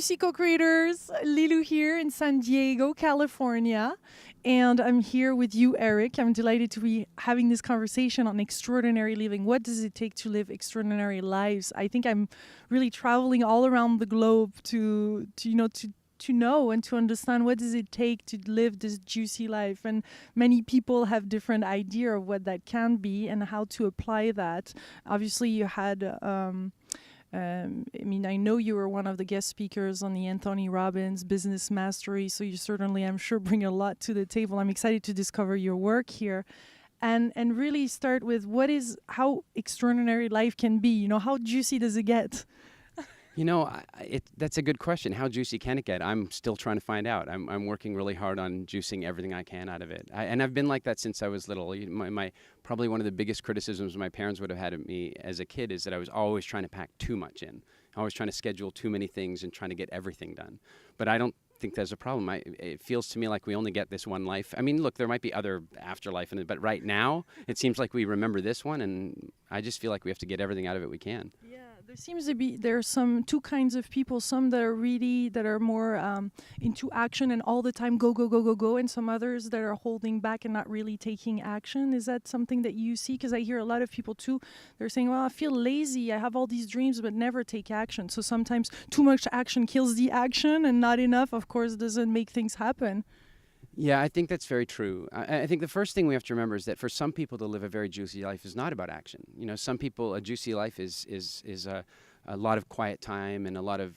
Juicy co-creators, Lilu here in San Diego, California. And I'm here with you, Eric. I'm delighted to be having this conversation on extraordinary living. What does it take to live extraordinary lives? I think I'm really traveling all around the globe to know and to understand what does it take to live this juicy life. And many people have different idea of what that can be and how to apply that. Obviously, you had... I know you were one of the guest speakers on the Anthony Robbins Business Mastery, so you certainly, I'm sure, bring a lot to the table. I'm excited to discover your work here and really start with how extraordinary life can be. How juicy does it get? That's a good question. How juicy can it get? I'm still trying to find out. I'm working really hard on juicing everything I can out of it. And I've been like that since I was little. My probably one of the biggest criticisms my parents would have had of me as a kid is that I was always trying to pack too much in. Always trying to schedule too many things and trying to get everything done. But I don't think there's a problem. It feels to me like we only get this one life. I mean, look, there might be other afterlife in it, but right now it seems like we remember this one, and I just feel like we have to get everything out of it we can. Yeah, there seems to be two kinds of people. Some that are more into action and all the time go, and some others that are holding back and not really taking action. Is that something that you see? Because I hear a lot of people too. They're saying, "Well, I feel lazy. I have all these dreams, but never take action." So sometimes too much action kills the action, and not enough, of course, doesn't make things happen. Yeah, I think that's very true. I think the first thing we have to remember is that for some people to live a very juicy life is not about action. Some people, a juicy life is a lot of quiet time and a lot of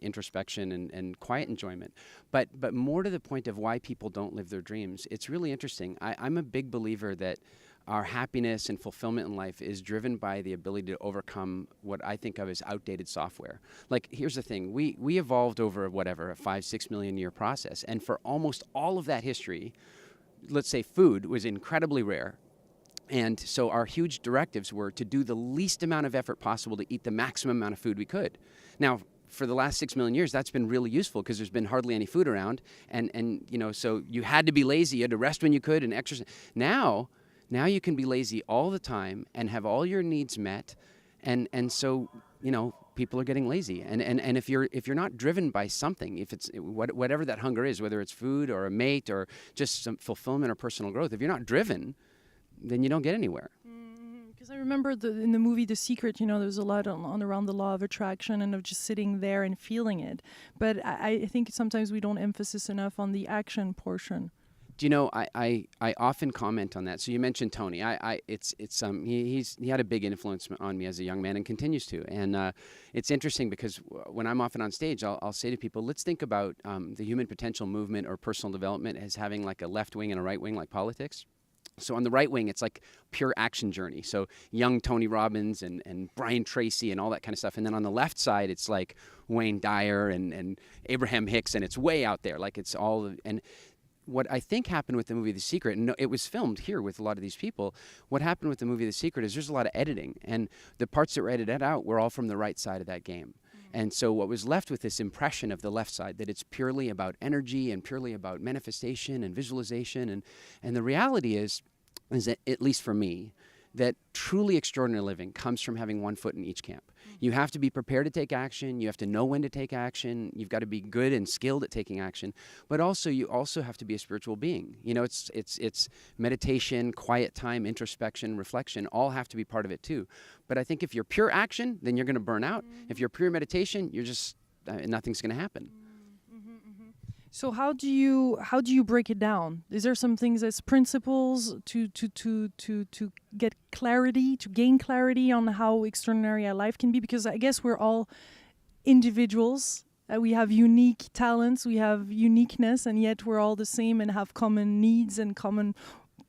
introspection and quiet enjoyment. But more to the point of why people don't live their dreams, it's really interesting. I'm a big believer that our happiness and fulfillment in life is driven by the ability to overcome what I think of as outdated software. Like, here's the thing. We evolved over, a 5-6 million year process. And for almost all of that history, let's say food was incredibly rare. And so our huge directives were to do the least amount of effort possible to eat the maximum amount of food we could. Now, for the last 6 million years, that's been really useful because there's been hardly any food around. And so you had to be lazy. You had to rest when you could and exercise. Now you can be lazy all the time and have all your needs met, and so people are getting lazy. And if you're not driven by something, if it's whatever that hunger is, whether it's food or a mate or just some fulfillment or personal growth, if you're not driven, then you don't get anywhere. Because I remember in the movie The Secret, there's a lot on around the law of attraction and of just sitting there and feeling it. But I think sometimes we don't emphasize enough on the action portion. Do you know, I often comment on that. So you mentioned Tony. He had a big influence on me as a young man and continues to. And it's interesting because when I'm often on stage, I'll say to people, let's think about the human potential movement or personal development as having like a left wing and a right wing, like politics. So on the right wing, it's like pure action journey. So young Tony Robbins and Brian Tracy and all that kind of stuff. And then on the left side, it's like Wayne Dyer and Abraham Hicks, and it's way out there. Like it's all and. What I think happened with the movie The Secret, and it was filmed here with a lot of these people, what happened with the movie The Secret is there's a lot of editing, and the parts that were edited out were all from the right side of that game. And so what was left with this impression of the left side, that it's purely about energy and purely about manifestation and visualization, and the reality is that, at least for me, that truly extraordinary living comes from having one foot in each camp. You have to be prepared to take action. You have to know when to take action. You've got to be good and skilled at taking action. But also, you also have to be a spiritual being. It's meditation, quiet time, introspection, reflection, all have to be part of it too. But I think if you're pure action, then you're going to burn out. If you're pure meditation, you're just, nothing's going to happen. So how do you break it down? Is there some things as principles to get clarity, to gain clarity on how extraordinary our life can be? Because I guess we're all individuals. We have unique talents, we have uniqueness, and yet we're all the same and have common needs and common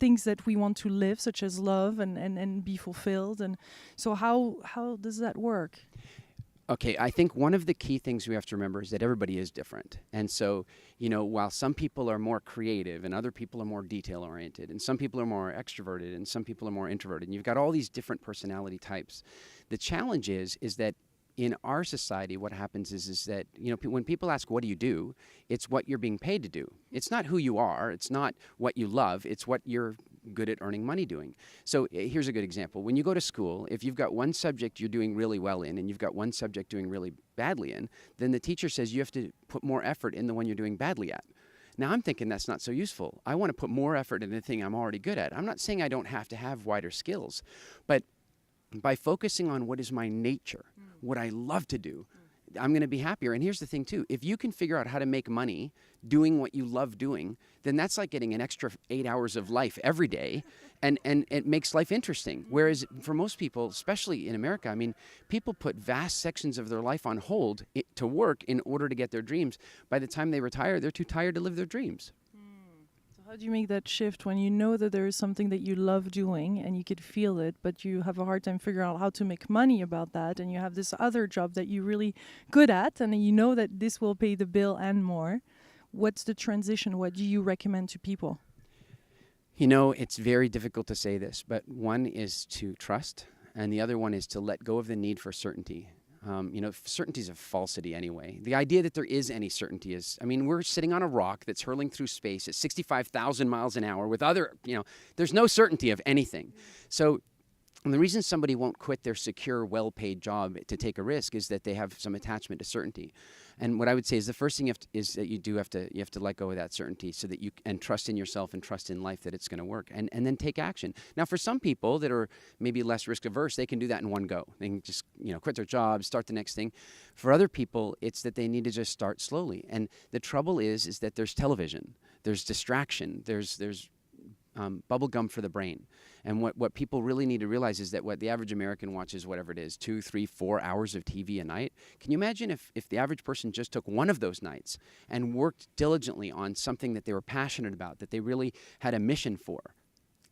things that we want to live, such as love and be fulfilled. And so how does that work? Okay, I think one of the key things we have to remember is that everybody is different. And so, while some people are more creative and other people are more detail-oriented, and some people are more extroverted and some people are more introverted, and you've got all these different personality types, the challenge is that in our society, what happens is that, when people ask, what do? It's what you're being paid to do. It's not who you are. It's not what you love. It's what you're good at earning money doing. So here's a good example. When you go to school, if you've got one subject you're doing really well in and you've got one subject doing really badly in, then the teacher says you have to put more effort in the one you're doing badly at. Now, I'm thinking that's not so useful. I want to put more effort in the thing I'm already good at. I'm not saying I don't have to have wider skills, but by focusing on what is my nature, what I love to do, I'm going to be happier. And here's the thing, too. If you can figure out how to make money doing what you love doing, then that's like getting an extra 8 hours of life every day, and it makes life interesting. Whereas for most people, especially in America, I mean, people put vast sections of their life on hold to work in order to get their dreams. By the time they retire, they're too tired to live their dreams. How do you make that shift when you know that there is something that you love doing and you could feel it, but you have a hard time figuring out how to make money about that, and you have this other job that you're really good at and you know that this will pay the bill and more? What's the transition? What do you recommend to people? You know, it's very difficult to say this, but one is to trust, and the other one is to let go of the need for certainty. Certainty is a falsity anyway. The idea that there is any certainty is, we're sitting on a rock that's hurling through space at 65,000 miles an hour with there's no certainty of anything. So the reason somebody won't quit their secure, well-paid job to take a risk is that they have some attachment to certainty. And what I would say is the first thing is that you have to let go of that certainty so that and trust in yourself and trust in life that it's going to work, and then take action. Now, for some people that are maybe less risk averse, they can do that in one go. They can just quit their job, start the next thing. For other people, it's that they need to just start slowly. And the trouble is that there's television, there's distraction, there's bubble gum for the brain. And what people really need to realize is that what the average American watches, whatever it is, 2, 3, 4 hours of TV a night. Can you imagine if the average person just took one of those nights and worked diligently on something that they were passionate about, that they really had a mission for?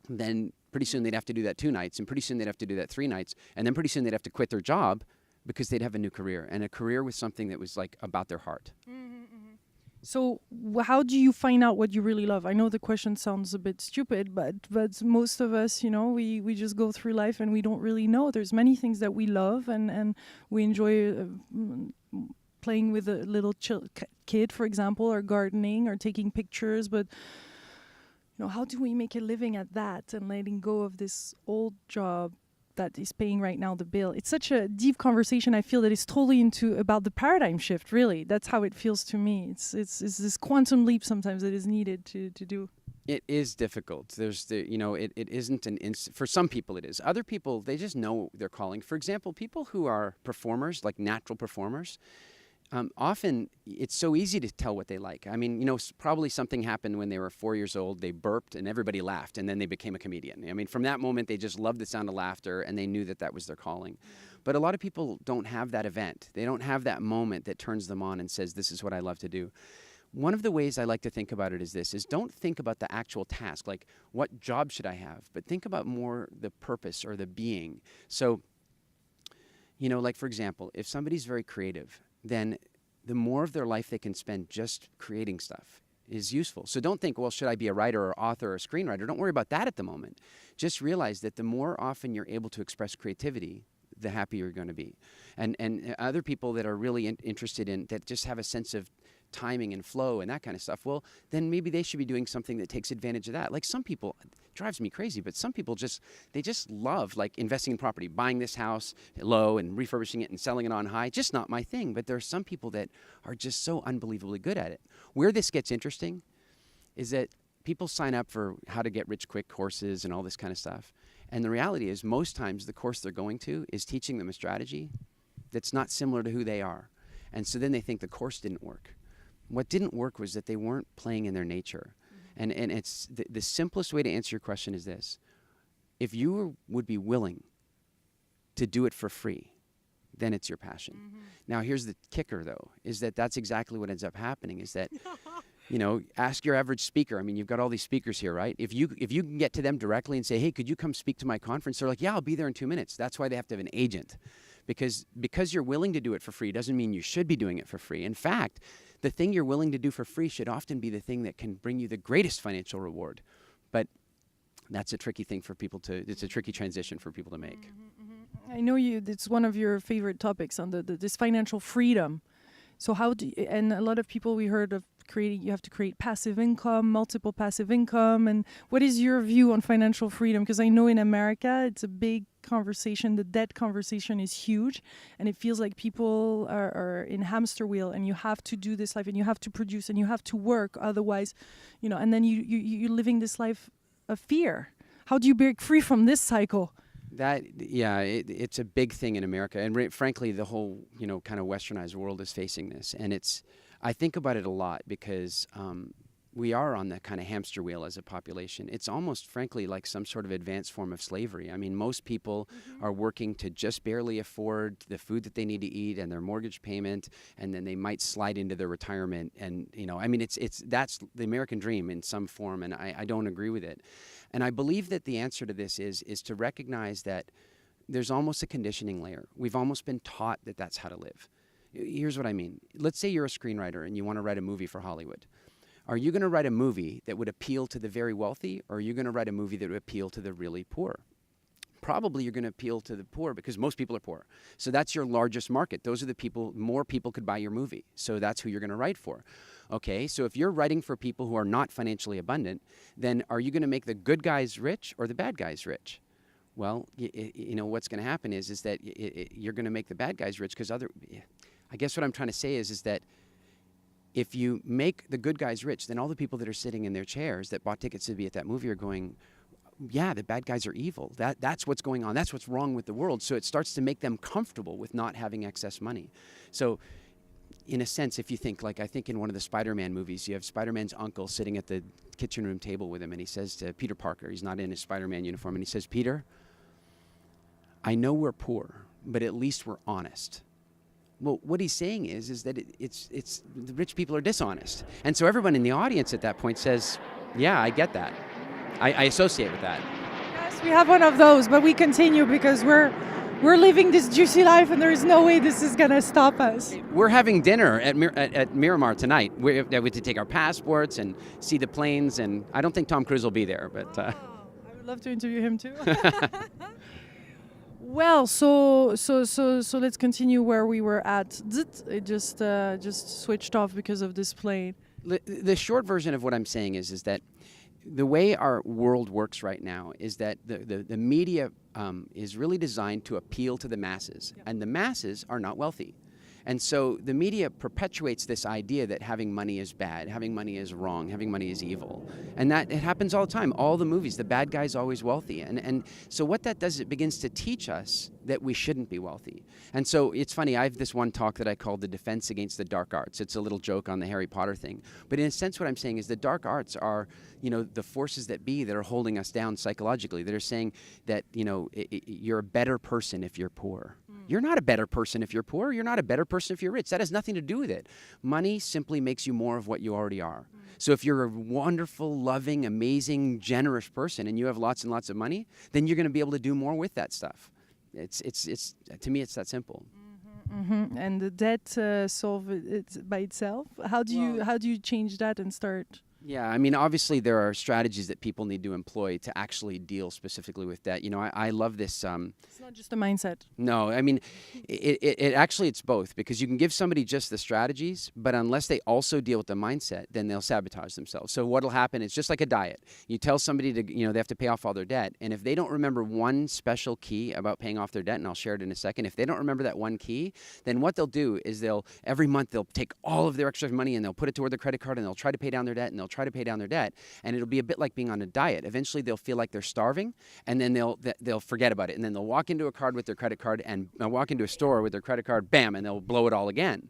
Then pretty soon they'd have to do that 2 nights, and pretty soon they'd have to do that 3 nights, and then pretty soon they'd have to quit their job because they'd have a new career, and a career with something that was like about their heart. So how do you find out what you really love? I know the question sounds a bit stupid, but most of us, we just go through life and we don't really know. There's many things that we love and we enjoy playing with a little kid, for example, or gardening or taking pictures. But how do we make a living at that and letting go of this old job that is paying right now the bill? It's such a deep conversation. I feel that it's totally about the paradigm shift, really. That's how it feels to me. It's this quantum leap sometimes that is needed to do. It is difficult. There's it isn't for some people it is. Other people, they just know their calling. For example, people who are performers, like natural performers, often it's so easy to tell what they like. Probably something happened when they were 4 years old. They burped and everybody laughed, and then they became a comedian. From that moment, they just loved the sound of laughter, and they knew that was their calling. But a lot of people don't have that event. They don't have that moment that turns them on and says, this is what I love to do. One of the ways I like to think about it is don't think about the actual task, like what job should I have, but think about more the purpose or the being. So, like for example, if somebody's very creative, then the more of their life they can spend just creating stuff is useful. So don't think, well, should I be a writer or author or screenwriter? Don't worry about that at the moment. Just realize that the more often you're able to express creativity, the happier you're going to be. And other people that are really interested in, that just have a sense of timing and flow and that kind of stuff, well, then maybe they should be doing something that takes advantage of that. Like some people, it drives me crazy, but some people just love like investing in property, buying this house low and refurbishing it and selling it on high. Just not my thing. But there are some people that are just so unbelievably good at it. Where this gets interesting is that people sign up for how to get rich quick courses and all this kind of stuff. And the reality is most times the course they're going to is teaching them a strategy that's not similar to who they are. And so then they think the course didn't work. What didn't work was that they weren't playing in their nature. And it's the simplest way to answer your question is this. If you would be willing to do it for free, then it's your passion. Now, here's the kicker, though, is that that's exactly what ends up happening is that, ask your average speaker. You've got all these speakers here, right? If you can get to them directly and say, hey, could you come speak to my conference? They're like, yeah, I'll be there in 2 minutes. That's why they have to have an agent. Because you're willing to do it for free doesn't mean you should be doing it for free. In fact, the thing you're willing to do for free should often be the thing that can bring you the greatest financial reward. But that's a tricky thing for people it's a tricky transition for people to make. I know it's one of your favorite topics on this financial freedom. So and a lot of people we heard of you have to create passive income, multiple passive income. And what is your view on financial freedom? Because I know in America it's a big conversation. The debt conversation is huge, and it feels like people are in hamster wheel, and you have to do this life, and you have to produce, and you have to work, otherwise, and then you're living this life of fear. How do you break free from this cycle? It's a big thing in America, and frankly, the whole kind of westernized world is facing this. And I think about it a lot because we are on that kind of hamster wheel as a population. It's almost, frankly, like some sort of advanced form of slavery. I mean, most people are working to just barely afford the food that they need to eat and their mortgage payment, and then they might slide into their retirement. And that's the American dream in some form, and I don't agree with it. And I believe that the answer to this is to recognize that there's almost a conditioning layer. We've almost been taught that that's how to live. Here's what I mean. Let's say you're a screenwriter and you want to write a movie for Hollywood. Are you going to write a movie that would appeal to the very wealthy, or are you going to write a movie that would appeal to the really poor? Probably you're going to appeal to the poor because most people are poor. So that's your largest market. Those are the people, more people could buy your movie. So that's who you're going to write for. Okay, so if you're writing for people who are not financially abundant, then are you going to make the good guys rich or the bad guys rich? Well, what's going to happen is that you're going to make the bad guys rich because I guess what I'm trying to say is that if you make the good guys rich, then all the people that are sitting in their chairs that bought tickets to be at that movie are going, yeah, the bad guys are evil. That's what's going on. That's what's wrong with the world. So it starts to make them comfortable with not having excess money. So in a sense, if you think, like I think in one of the Spider-Man movies, you have Spider-Man's uncle sitting at the kitchen room table with him, and he says to Peter Parker, he's not in his Spider-Man uniform, and he says, Peter, I know we're poor, but at least we're honest. Well, what he's saying is that it's the rich people are dishonest. And so everyone in the audience at that point says, yeah, I get that. I associate with that. Yes, we have one of those, but we continue because we're living this juicy life, and there is no way this is going to stop us. We're having dinner at Miramar tonight. We have to take our passports and see the planes, and I don't think Tom Cruise will be there. But I would love to interview him too. Well, so let's continue where we were at. It just switched off because of this plane. The short version of what I'm saying is that the way our world works right now is that the media is really designed to appeal to the masses, and the masses are not wealthy. And so the media perpetuates this idea that having money is bad, having money is wrong, having money is evil. And that it happens all the time. All the movies, the bad guy's always wealthy. And so what that does, it begins to teach us that we shouldn't be wealthy. And so it's funny, I have this one talk that I called The Defense Against the Dark Arts. It's a little joke on the Harry Potter thing. But in a sense, what I'm saying is the dark arts are, the forces that be that are holding us down psychologically, that are saying that, you're a better person if you're poor. You're not a better person if you're poor. You're not a better person if you're rich. That has nothing to do with it. Money simply makes you more of what you already are. So if you're a wonderful, loving, amazing, generous person and you have lots and lots of money, then you're going to be able to do more with that stuff. It's to me, it's that simple. And the debt solve it by itself. How do you change that and start? Yeah, I mean, obviously there are strategies that people need to employ to actually deal specifically with that. I love this. It's not just a mindset. No, I mean, it's both, because you can give somebody just the strategies, but unless they also deal with the mindset, then they'll sabotage themselves. So what'll happen is just like a diet. You tell somebody to, they have to pay off all their debt, and if they don't remember one special key about paying off their debt, and I'll share it in a second, if they don't remember that one key, then what they'll do is every month they'll take all of their extra money and they'll put it toward their credit card, and they'll try to pay down their debt, and they'll try to pay down their debt, and it'll be a bit like being on a diet. Eventually they'll feel like they're starving, and then they'll forget about it, and then they'll walk into a card with their credit card and walk into a store with their credit card, bam, and they'll blow it all again.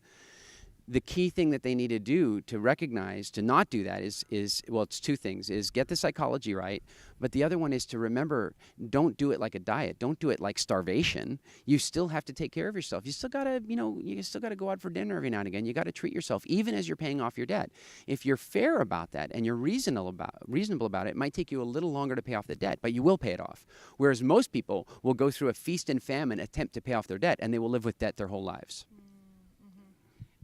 The key thing that they need to do to recognize, to not do that is it's two things, is get the psychology right, but the other one is to remember, don't do it like a diet. Don't do it like starvation. You still have to take care of yourself. You still gotta, go out for dinner every now and again. You gotta treat yourself, even as you're paying off your debt. If you're fair about that and you're reasonable about it, it might take you a little longer to pay off the debt, but you will pay it off. Whereas most people will go through a feast and famine attempt to pay off their debt, and they will live with debt their whole lives.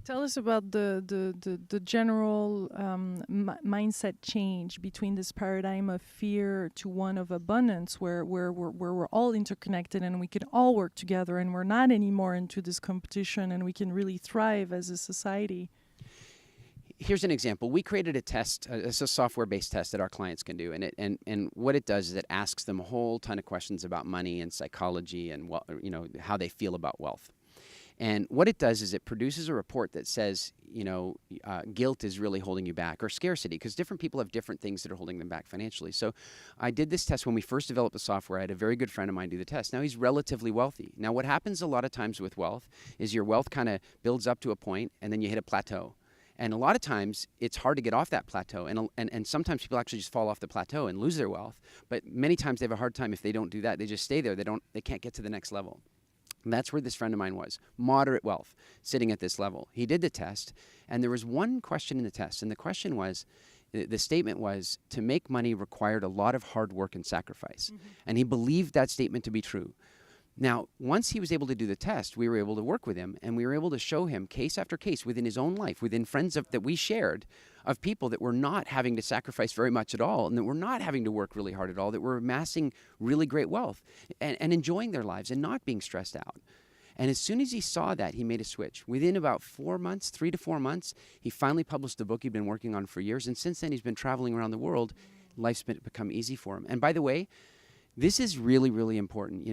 Tell us about the general mindset change between this paradigm of fear to one of abundance, where we're all interconnected and we can all work together, and we're not anymore into this competition, and we can really thrive as a society. here's an example. We created a test. It's a software-based test that our clients can do, and what it does is it asks them a whole ton of questions about money and psychology and how they feel about wealth. And what it does is it produces a report that says, guilt is really holding you back, or scarcity, because different people have different things that are holding them back financially. So I did this test when we first developed the software. I had a very good friend of mine do the test. Now he's relatively wealthy. Now what happens a lot of times with wealth is your wealth kind of builds up to a point and then you hit a plateau. And a lot of times it's hard to get off that plateau. And sometimes people actually just fall off the plateau and lose their wealth. But many times they have a hard time if they don't do that. They just stay there. They can't get to the next level. And that's where this friend of mine was, moderate wealth, sitting at this level. He did the test, and there was one question in the test, and the question was, the statement was, to make money required a lot of hard work and sacrifice. Mm-hmm. And he believed that statement to be true. Now, once he was able to do the test, we were able to work with him, and we were able to show him case after case within his own life, within friends that we shared, of people that were not having to sacrifice very much at all, and that were not having to work really hard at all, that were amassing really great wealth and enjoying their lives and not being stressed out. And as soon as he saw that, he made a switch. Within about 4 months, 3 to 4 months, he finally published the book he'd been working on for years, and since then he's been traveling around the world. Life's become easy for him. And by the way, this is really, really important.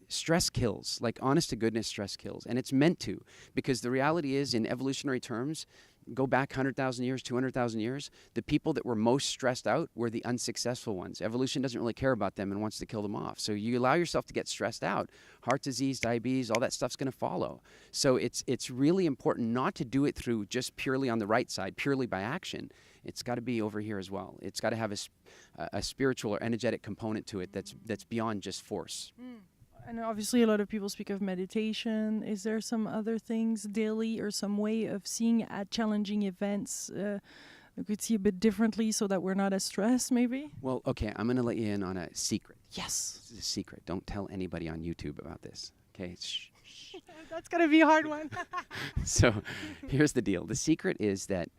Stress kills, like honest to goodness, stress kills. And it's meant to, because the reality is, in evolutionary terms, go back 100,000 years, 200,000 years, the people that were most stressed out were the unsuccessful ones. Evolution doesn't really care about them and wants to kill them off. So you allow yourself to get stressed out, heart disease, diabetes, all that stuff's going to follow. So it's really important not to do it through just purely on the right side, purely by action. It's got to be over here as well. It's got to have a spiritual or energetic component to it that's beyond just force. And obviously a lot of people speak of meditation. Is there some other things daily or some way of seeing at challenging events we could see a bit differently so that we're not as stressed maybe? Well, okay, I'm going to let you in on a secret. Yes. This is a secret. Don't tell anybody on YouTube about this. Okay? Shh. That's going to be a hard one. So here's the deal. The secret is that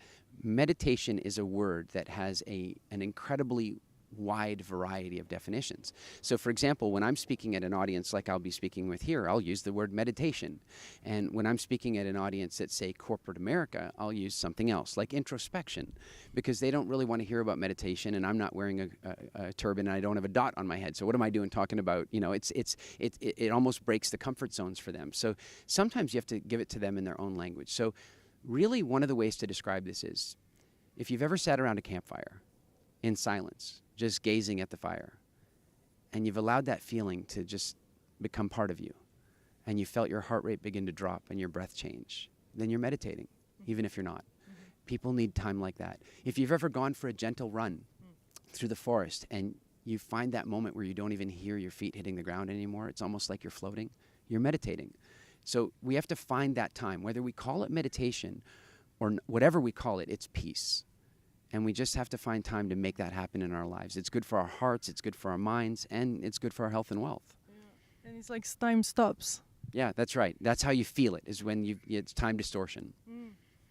meditation is a word that has an incredibly wide variety of definitions. So for example, when I'm speaking at an audience like I'll be speaking with here, I'll use the word meditation. And when I'm speaking at an audience at, say, corporate America, I'll use something else like introspection, because they don't really want to hear about meditation, and I'm not wearing a turban and I don't have a dot on my head. So what am I doing talking about, it almost breaks the comfort zones for them. So sometimes you have to give it to them in their own language. So really one of the ways to describe this is, if you've ever sat around a campfire in silence, just gazing at the fire, and you've allowed that feeling to just become part of you, and you felt your heart rate begin to drop and your breath change, then you're meditating, even if you're not. Mm-hmm. People need time like that. If you've ever gone for a gentle run through the forest and you find that moment where you don't even hear your feet hitting the ground anymore, it's almost like you're floating, you're meditating. So we have to find that time, whether we call it meditation or whatever we call it, it's peace. And we just have to find time to make that happen in our lives. It's good for our hearts, it's good for our minds, and it's good for our health and wealth. Yeah. And it's like time stops. Yeah, that's right. That's how you feel it, is when it's time distortion.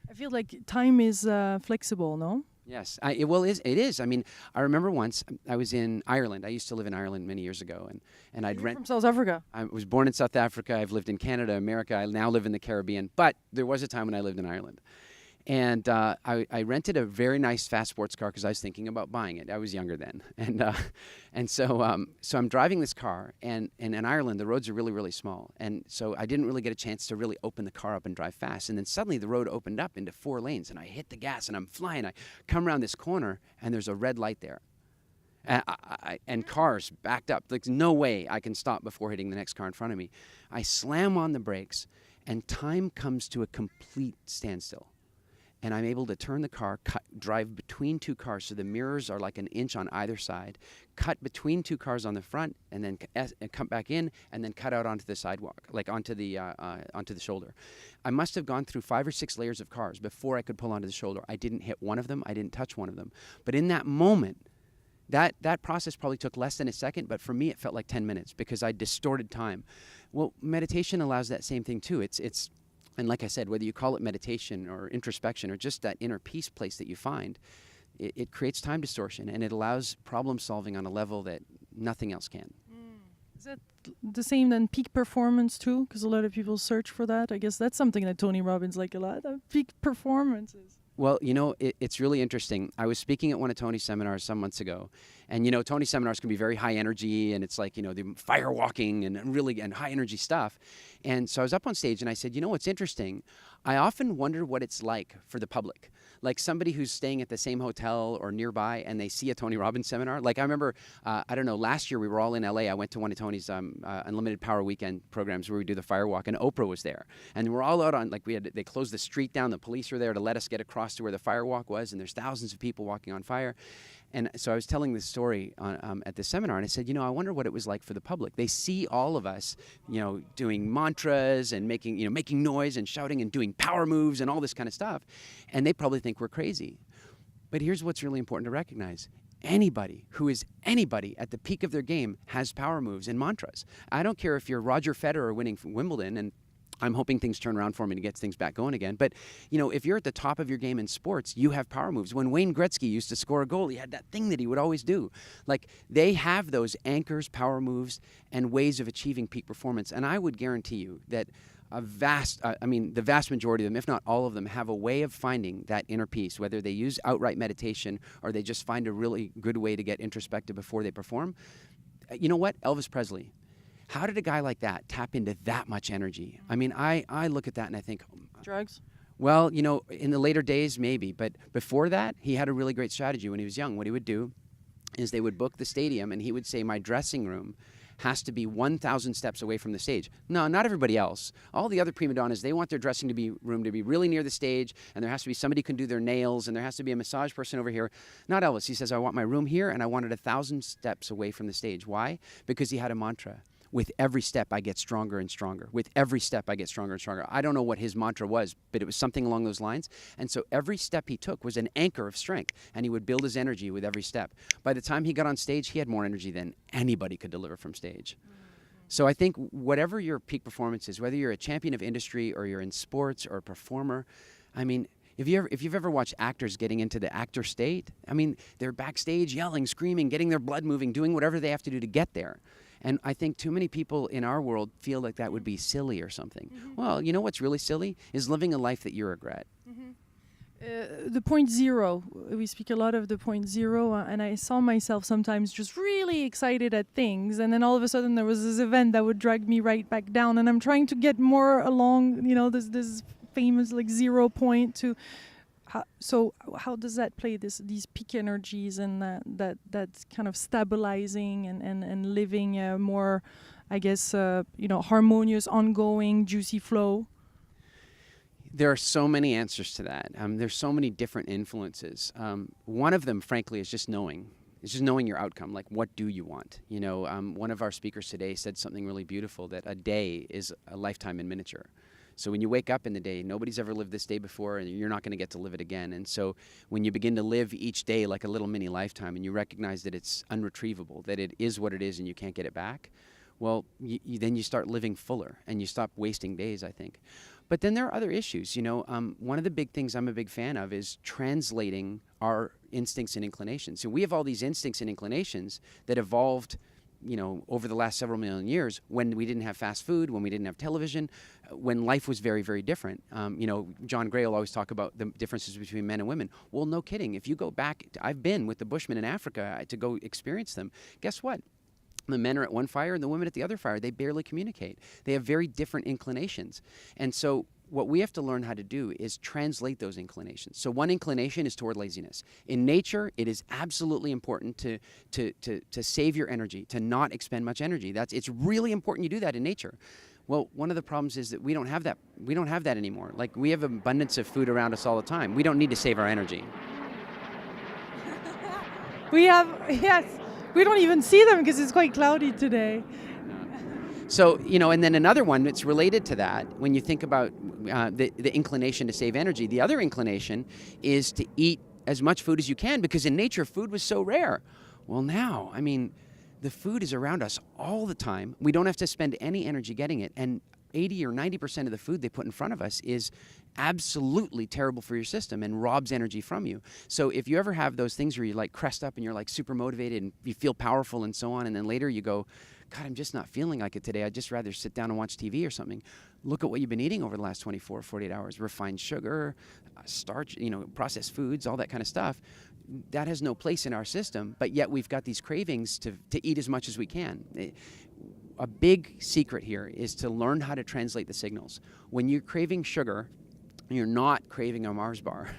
I feel like time is flexible, no? Yes, it is. I mean, I remember once I was in Ireland. I used to live in Ireland many years ago, and I'd rent. From South Africa. I was born in South Africa. I've lived in Canada, America. I now live in the Caribbean. But there was a time when I lived in Ireland. And I rented a very nice fast sports car because I was thinking about buying it. I was younger then. And so I'm driving this car, and in Ireland, the roads are really, really small. And so I didn't really get a chance to really open the car up and drive fast. And then suddenly the road opened up into 4 lanes, and I hit the gas, and I'm flying. I come around this corner, and there's a red light there. And cars backed up. Like, no way I can stop before hitting the next car in front of me. I slam on the brakes, and time comes to a complete standstill. And I'm able to turn the car, drive between 2 cars, so the mirrors are like an inch on either side, cut between 2 cars on the front, and then come back in, and then cut out onto the sidewalk, like onto the shoulder. I must have gone through 5 or 6 layers of cars before I could pull onto the shoulder. I didn't hit one of them. I didn't touch one of them. But in that moment, that process probably took less than a second, but for me it felt like 10 minutes because I distorted time. Well, meditation allows that same thing too. And like I said, whether you call it meditation or introspection or just that inner peace place that you find, it creates time distortion, and it allows problem solving on a level that nothing else can. Is that the same than peak performance too? Because a lot of people search for that. I guess that's something that Tony Robbins like a lot, peak performances. Well, it's really interesting. I was speaking at one of Tony's seminars some months ago, and Tony's seminars can be very high energy, and it's like the fire walking and really and high energy stuff. And so I was up on stage and I said, what's interesting? I often wonder what it's like for the public, like somebody who's staying at the same hotel or nearby, and they see a Tony Robbins seminar. Like I remember, I don't know, last year we were all in LA. I went to one of Tony's Unlimited Power Weekend programs where we do the fire walk, and Oprah was there, and we're all out on they closed the street down. The police were there to let us get across to where the fire walk was, and there's thousands of people walking on fire. And so I was telling this story at the seminar, and I said, I wonder what it was like for the public. They see all of us, doing mantras and making noise and shouting and doing power moves and all this kind of stuff, and they probably think we're crazy. But here's what's really important to recognize. Anybody who is anybody at the peak of their game has power moves and mantras. I don't care if you're Roger Federer winning from Wimbledon, and I'm hoping things turn around for me to get things back going again. But, if you're at the top of your game in sports, you have power moves. When Wayne Gretzky used to score a goal, he had that thing that he would always do. Like, they have those anchors, power moves, and ways of achieving peak performance. And I would guarantee you that the vast majority of them, if not all of them, have a way of finding that inner peace, whether they use outright meditation or they just find a really good way to get introspective before they perform. You know what? Elvis Presley. How did a guy like that tap into that much energy? I mean, I look at that and I think... Drugs? Well, in the later days, maybe. But before that, he had a really great strategy when he was young. What he would do is they would book the stadium, and he would say, my dressing room has to be 1,000 steps away from the stage. No, not everybody else. All the other prima donnas, they want their dressing room to be really near the stage, and there has to be somebody who can do their nails, and there has to be a massage person over here. Not Elvis. He says, I want my room here, and I want it 1,000 steps away from the stage. Why? Because he had a mantra. With every step, I get stronger and stronger. With every step, I get stronger and stronger. I don't know what his mantra was, but it was something along those lines. And so every step he took was an anchor of strength, and he would build his energy with every step. By the time he got on stage, he had more energy than anybody could deliver from stage. So I think whatever your peak performance is, whether you're a champion of industry or you're in sports or a performer, I mean, if you've ever watched actors getting into the actor state, I mean, they're backstage yelling, screaming, getting their blood moving, doing whatever they have to do to get there. And I think too many people in our world feel like that would be silly or something. Mm-hmm. Well, you know what's really silly is living a life that you regret. Mm-hmm. The point zero, we speak a lot of the point zero, and I saw myself sometimes just really excited at things, and then all of a sudden there was this event that would drag me right back down, and I'm trying to get more along, this famous 0 point to... So how does that play these peak energies and that kind of stabilizing and living a more, I guess, harmonious, ongoing, juicy flow? There are so many answers to that. There's so many different influences. One of them, frankly, is just knowing. It's just knowing your outcome. Like, what do you want? One of our speakers today said something really beautiful, that a day is a lifetime in miniature. So when you wake up in the day, nobody's ever lived this day before, and you're not going to get to live it again. And so when you begin to live each day like a little mini lifetime, and you recognize that it's unretrievable, that it is what it is and you can't get it back, well, then you start living fuller, and you stop wasting days, I think. But then there are other issues. One of the big things I'm a big fan of is translating our instincts and inclinations. So we have all these instincts and inclinations that evolved over the last several million years, when we didn't have fast food, when we didn't have television, when life was very, very different. John Gray will always talk about the differences between men and women. Well, no kidding. If you go back, I've been with the Bushmen in Africa to go experience them. Guess what? The men are at one fire and the women at the other fire. They barely communicate. They have very different inclinations. And so what we have to learn how to do is translate those inclinations. So one inclination is toward laziness. In nature, it is absolutely important to save your energy, to not expend much energy. It's really important you do that in nature. Well, one of the problems is that we don't have that. We don't have that anymore. Like, we have abundance of food around us all the time. We don't need to save our energy. Yes. We don't even see them because it's quite cloudy today. So, and then another one that's related to that, when you think about the inclination to save energy, the other inclination is to eat as much food as you can, because in nature, food was so rare. Well, now, the food is around us all the time. We don't have to spend any energy getting it. And 80 or 90% of the food they put in front of us is absolutely terrible for your system and robs energy from you. So if you ever have those things where you crest up and you're super motivated and you feel powerful and so on, and then later you go, God, I'm just not feeling like it today. I'd just rather sit down and watch TV or something. Look at what you've been eating over the last 24, 48 hours. Refined sugar, starch, processed foods, all that kind of stuff. That has no place in our system, but yet we've got these cravings to eat as much as we can. A big secret here is to learn how to translate the signals. When you're craving sugar, you're not craving a Mars bar.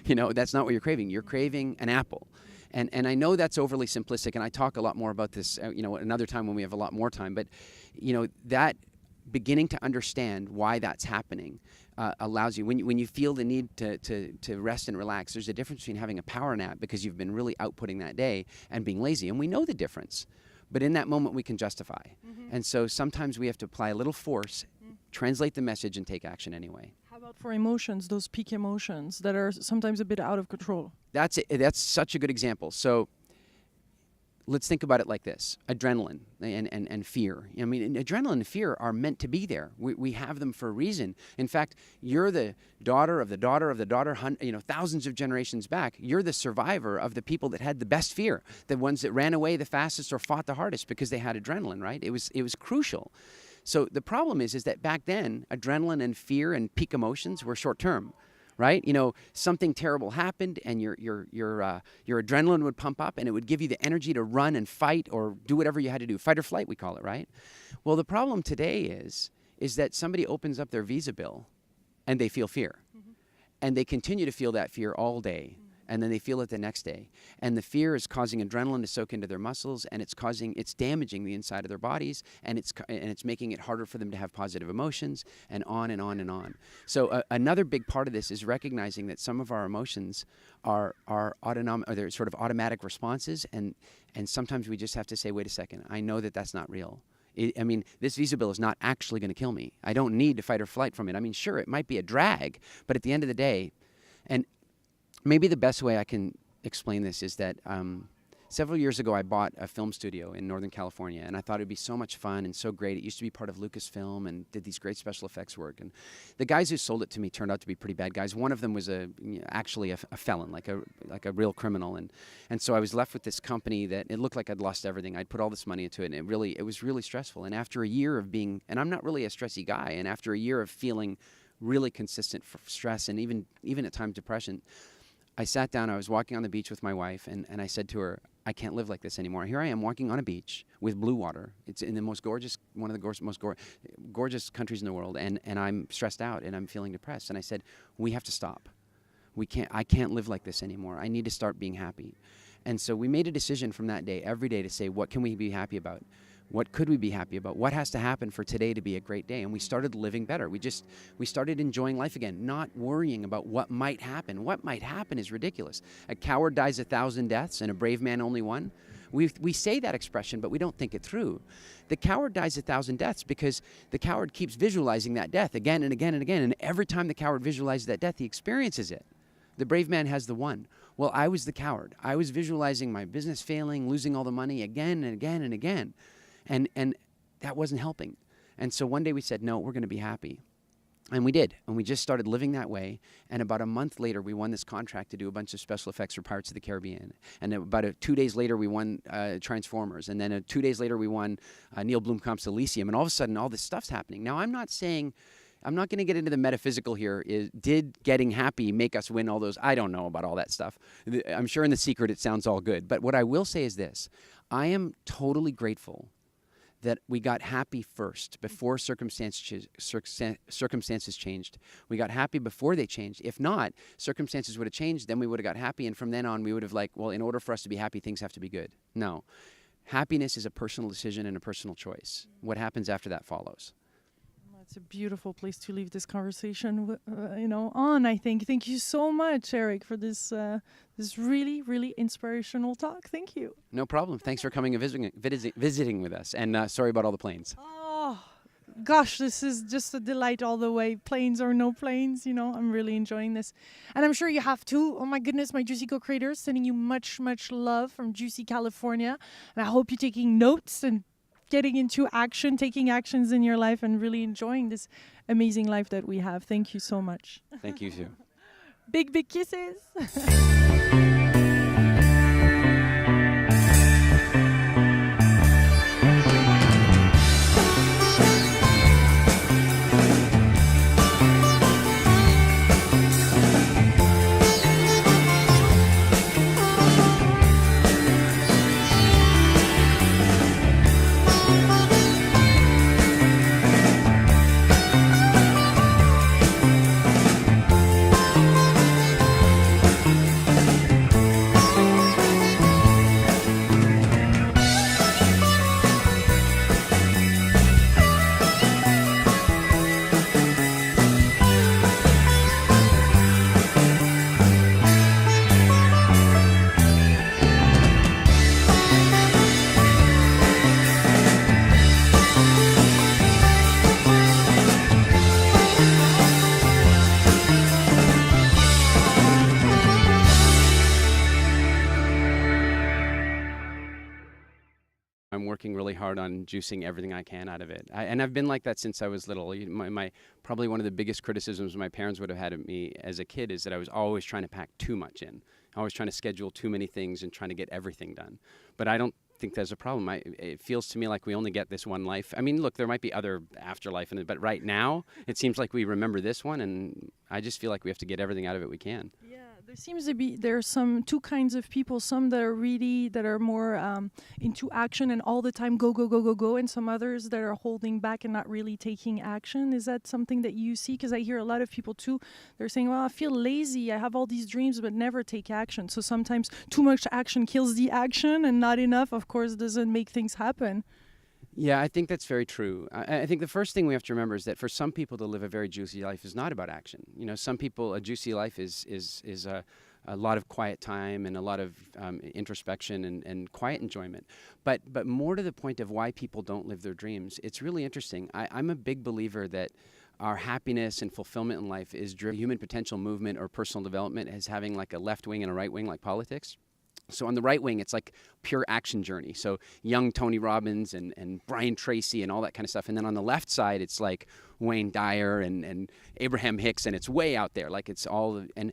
That's not what you're craving. You're craving an apple. And I know that's overly simplistic, and I talk a lot more about this, another time when we have a lot more time. But, that beginning to understand why that's happening allows you, when you feel the need to rest and relax, there's a difference between having a power nap because you've been really outputting that day and being lazy. And we know the difference. But in that moment, we can justify. Mm-hmm. And so sometimes we have to apply a little force, translate the message, and take action anyway. How about for emotions, those peak emotions that are sometimes a bit out of control? That's such a good example. So let's think about it like this. Adrenaline and fear. I mean, adrenaline and fear are meant to be there. We have them for a reason. In fact, you're the daughter of the daughter of the daughter, thousands of generations back. You're the survivor of the people that had the best fear, the ones that ran away the fastest or fought the hardest because they had adrenaline, right? It was crucial. So the problem is that back then, adrenaline and fear and peak emotions were short term. Right? Something terrible happened and your adrenaline would pump up and it would give you the energy to run and fight or do whatever you had to do. Fight or flight, we call it, right? Well, the problem today is that somebody opens up their Visa bill and they feel fear. Mm-hmm. And they continue to feel that fear all day. And then they feel it the next day. And the fear is causing adrenaline to soak into their muscles, and it's damaging the inside of their bodies, and it's making it harder for them to have positive emotions, and on and on and on. So another big part of this is recognizing that some of our emotions are autonomic, or they're sort of automatic responses, and sometimes we just have to say, wait a second, I know that that's not real. This Visa bill is not actually going to kill me. I don't need to fight or flight from it. I mean, sure, it might be a drag, but at the end of the day, and maybe the best way I can explain this is that several years ago I bought a film studio in Northern California, and I thought it would be so much fun and so great. It used to be part of Lucasfilm and did these great special effects work. And the guys who sold it to me turned out to be pretty bad guys. One of them was actually a felon, like a real criminal. And so I was left with this company that it looked like I'd lost everything. I'd put all this money into it, and it was really stressful. And after a year of being, and I'm not really a stressy guy, and after a year of feeling really consistent stress and even at times depression, I sat down, I was walking on the beach with my wife, and I said to her, I can't live like this anymore. Here I am walking on a beach with blue water. It's in the most gorgeous, one of the most gorgeous countries in the world, and I'm stressed out and I'm feeling depressed. And I said, we have to stop. I can't live like this anymore. I need to start being happy. And so we made a decision from that day, every day, to say, what can we be happy about? What could we be happy about? What has to happen for today to be a great day? And we started living better. We started enjoying life again, not worrying about what might happen. What might happen is ridiculous. A coward dies 1,000 deaths and a brave man only one. We say that expression, but we don't think it through. The coward dies 1,000 deaths because the coward keeps visualizing that death again and again and again. And every time the coward visualizes that death, he experiences it. The brave man has the one. Well, I was the coward. I was visualizing my business failing, losing all the money again and again and again. And that wasn't helping. And so one day we said, no, we're going to be happy. And we did. And we just started living that way. And about a month later, we won this contract to do a bunch of special effects for Pirates of the Caribbean. And about 2 days later, we won Transformers. And then 2 days later, we won Neil Blomkamp's Elysium. And all of a sudden, all this stuff's happening. Now, I'm not going to get into the metaphysical here. Did getting happy make us win all those? I don't know about all that stuff. I'm sure in the secret it sounds all good. But what I will say is this. I am totally grateful that we got happy first before circumstances changed. We got happy before they changed. If not, circumstances would have changed, then we would have got happy, and from then on we would have in order for us to be happy, things have to be good. No. Happiness is a personal decision and a personal choice. What happens after that follows. It's a beautiful place to leave this conversation, on. I think. Thank you so much, Eric, for this really, really inspirational talk. Thank you. No problem. Thanks for coming and visiting with us. And sorry about all the planes. Oh, gosh, this is just a delight all the way. Planes or no planes, I'm really enjoying this, and I'm sure you have too. Oh my goodness, my Juicy co-creators, sending you much, much love from Juicy, California, and I hope you're taking notes and getting into action, taking actions in your life, and really enjoying this amazing life that we have. Thank you so much. Thank you too. Big, big kisses. working really hard on juicing everything I can out of it. And I've been like that since I was little. Probably one of the biggest criticisms my parents would have had of me as a kid is that I was always trying to pack too much in. Always trying to schedule too many things and trying to get everything done. But I don't think there's a problem. It feels to me like we only get this one life. I mean, look, there might be other afterlife in it, but right now it seems like we remember this one, and I just feel like we have to get everything out of it we can. Yeah, there seems to be two kinds of people. Some that are more into action and all the time go go go go go, and some others that are holding back and not really taking action. Is that something that you see? Because I hear a lot of people too. They're saying, "Well, I feel lazy. I have all these dreams, but never take action." So sometimes too much action kills the action, and not enough, of course, doesn't make things happen. Yeah, I think that's very true. I think the first thing we have to remember is that for some people to live a very juicy life is not about action. You know, some people, a juicy life is a lot of quiet time and a lot of introspection and quiet enjoyment. But more to the point of why people don't live their dreams, it's really interesting. I'm a big believer that our happiness and fulfillment in life is driven human potential movement or personal development as having like a left wing and a right wing like politics. So on the right wing, it's like pure action journey. So young Tony Robbins and Brian Tracy and all that kind of stuff. And then on the left side, it's like Wayne Dyer and Abraham Hicks, and it's way out there. Like it's all, and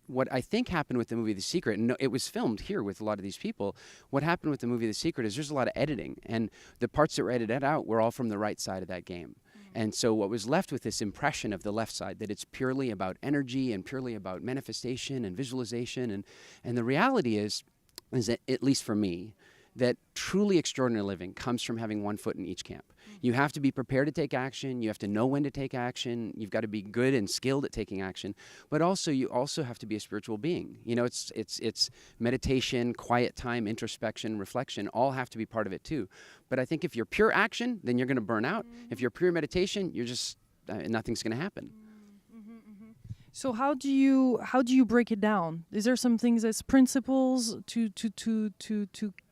what I think happened with the movie The Secret, and it was filmed here with a lot of these people, what happened with the movie The Secret is there's a lot of editing. And the parts that were edited out were all from the right side of that game. And so what was left with this impression of the left side, that it's purely about energy and purely about manifestation and visualization. And the reality is that, at least for me, that truly extraordinary living comes from having one foot in each camp. You have to be prepared to take action. You have to know when to take action. You've got to be good and skilled at taking action. But also, you also have to be a spiritual being. You know, it's meditation, quiet time, introspection, reflection, all have to be part of it too. But I think if you're pure action, then you're going to burn out. If you're pure meditation, you're just, nothing's going to happen. So how do you break it down? Is there some things as principles to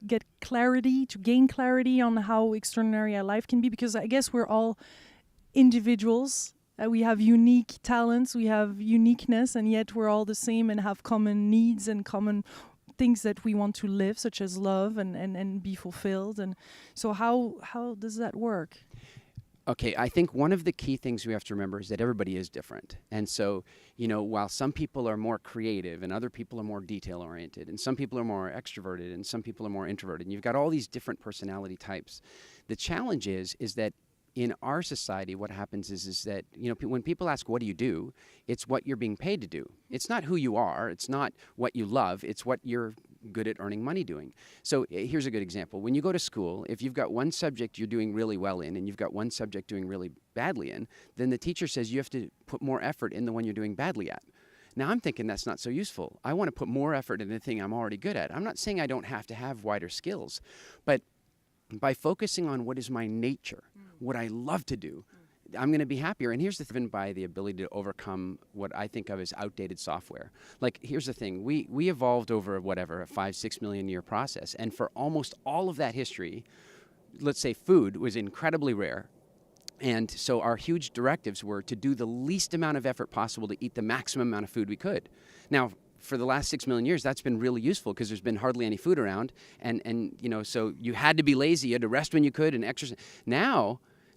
get clarity, to gain clarity on how extraordinary our life can be? Because I guess we're all individuals. We have unique talents, we have uniqueness, and yet we're all the same and have common needs and common things that we want to live, such as love and be fulfilled. And so how does that work? Okay, I think one of the key things we have to remember is that everybody is different. And so, you know, while some people are more creative and other people are more detail-oriented, and some people are more extroverted and some people are more introverted, and you've got all these different personality types, the challenge is that in our society, what happens is that, you know, when people ask, what do you do? It's what you're being paid to do. It's not who you are. It's not what you love. It's what you're good at earning money doing. So here's a good example. When you go to school, if you've got one subject you're doing really well in and you've got one subject doing really badly in, then the teacher says you have to put more effort in the one you're doing badly at. Now, I'm thinking that's not so useful. I want to put more effort in the thing I'm already good at. I'm not saying I don't have to have wider skills, but by focusing on what is my nature, what I love to do, I'm going to be happier. And here's the thing, by the ability to overcome what I think of as outdated software. Like, here's the thing. We evolved over, a 5-6 million year process. And for almost all of that history, let's say food was incredibly rare. And so our huge directives were to do the least amount of effort possible to eat the maximum amount of food we could. Now, for the last 6 million years, that's been really useful because there's been hardly any food around. And you know, so you had to be lazy. You had to rest when you could and exercise.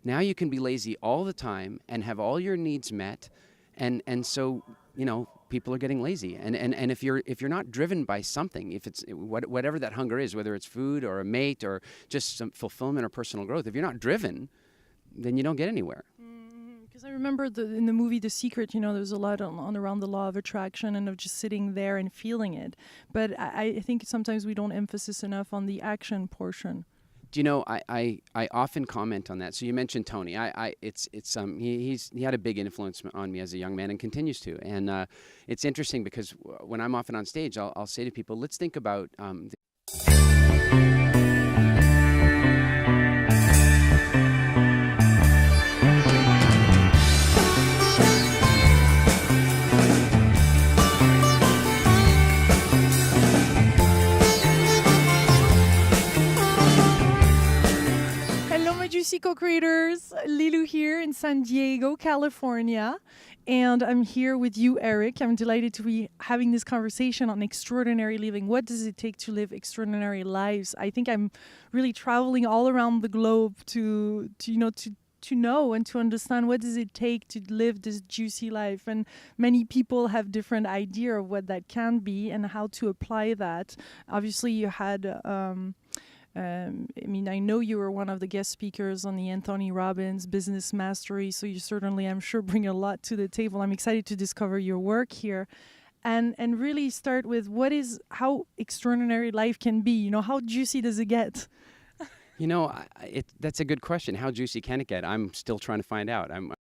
Now you can be lazy all the time and have all your needs met, and so, you know, people are getting lazy. And if you're not driven by something, if it's whatever that hunger is, whether it's food or a mate or just some fulfillment or personal growth, if you're not driven, then you don't get anywhere. Because I remember in the movie The Secret, you know, there's a lot on around the law of attraction and of just sitting there and feeling it. But I think sometimes we don't emphasize enough on the action portion. Do you know, I often comment on that. So you mentioned Tony. He had a big influence on me as a young man and continues to. And it's interesting because when I'm often on stage, I'll say to people, let's think about co-creators, Lilu here in San Diego, California. And I'm here with you, Eric. I'm delighted to be having this conversation on extraordinary living. What does it take to live extraordinary lives? I think I'm really traveling all around the globe to know and to understand what does it take to live this juicy life. And many people have different idea of what that can be and how to apply that. Obviously, you had... I know you were one of the guest speakers on the Anthony Robbins Business Mastery, so you certainly, I'm sure, bring a lot to the table. I'm excited to discover your work here, and really start with how extraordinary life can be. You know, how juicy does it get? You know, that's a good question. How juicy can it get? I'm still trying to find out.